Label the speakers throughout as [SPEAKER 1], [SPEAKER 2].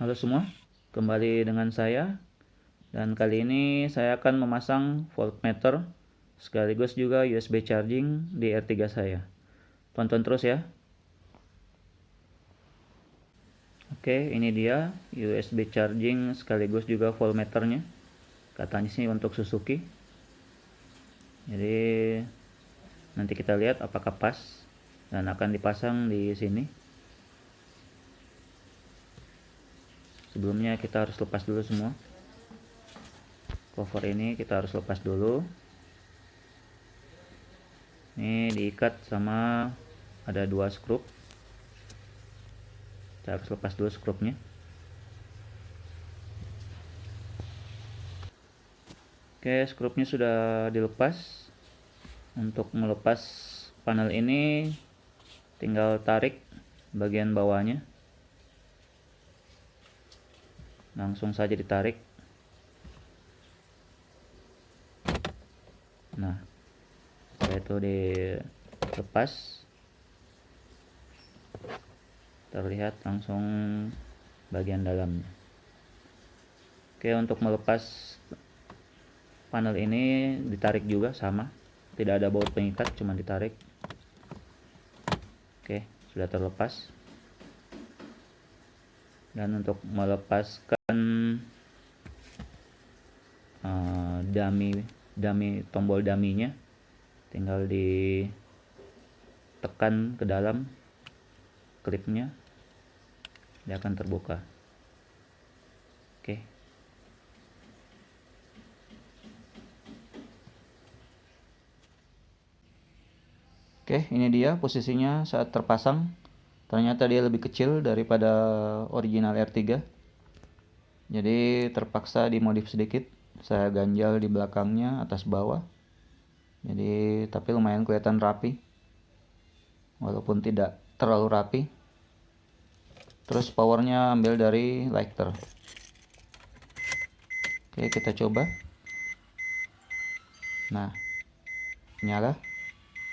[SPEAKER 1] Halo semua, kembali dengan saya, dan kali ini saya akan memasang voltmeter sekaligus juga USB charging di R3 saya. Tonton terus ya. Oke, ini dia USB charging sekaligus juga voltmeternya. Katanya sih untuk Suzuki. Jadi nanti kita lihat apakah pas dan akan dipasang di sini. Sebelumnya kita harus lepas dulu semua. Cover ini kita harus lepas dulu. Ini diikat sama ada 2 skrup. Kita harus lepas dulu skrupnya. Oke, skrupnya sudah dilepas. Untuk melepas panel ini tinggal tarik bagian bawahnya. Langsung saja ditarik. Nah, setelah itu dilepas, terlihat langsung bagian dalamnya. Oke, untuk melepas panel ini ditarik juga sama, tidak ada baut pengikat, cuma ditarik. Oke, sudah terlepas. Dan untuk melepaskan tombol daminya, tinggal ditekan ke dalam klipnya, dia akan terbuka. Oke. Oke, ini dia posisinya saat terpasang. Ternyata dia lebih kecil daripada original R3. Jadi terpaksa dimodif sedikit. Saya ganjal di belakangnya atas bawah. Jadi tapi lumayan kelihatan rapi. Walaupun tidak terlalu rapi. Terus powernya ambil dari lighter. Oke, kita coba. Nah, nyala.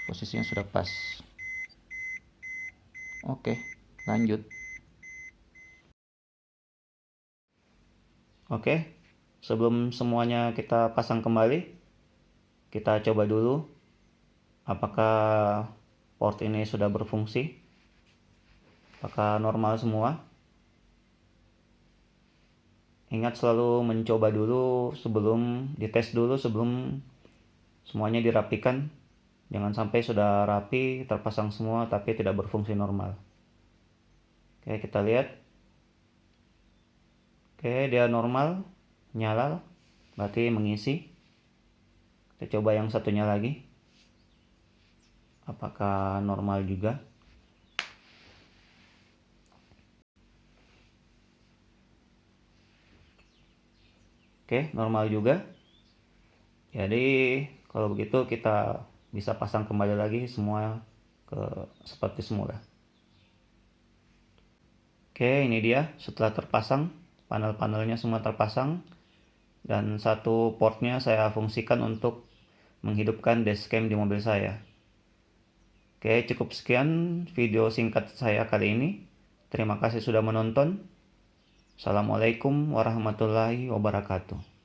[SPEAKER 1] Posisinya sudah pas. Oke, lanjut. Oke, sebelum semuanya kita pasang kembali, kita coba dulu apakah port ini sudah berfungsi, apakah normal semua. Ingat selalu mencoba dulu sebelum dites dulu, sebelum semuanya dirapikan. Jangan sampai sudah rapi, terpasang semua tapi tidak berfungsi normal. Oke, kita lihat. Oke, dia normal, nyala, berarti mengisi. Kita coba yang satunya lagi. Apakah normal juga? Oke, normal juga. Jadi kalau begitu kita bisa pasang kembali lagi semua seperti semula. Oke, ini dia setelah terpasang, panel-panelnya semua terpasang, dan satu portnya saya fungsikan untuk menghidupkan dashcam di mobil saya. Oke, cukup sekian video singkat saya kali ini. Terima kasih sudah menonton. Assalamualaikum warahmatullahi wabarakatuh.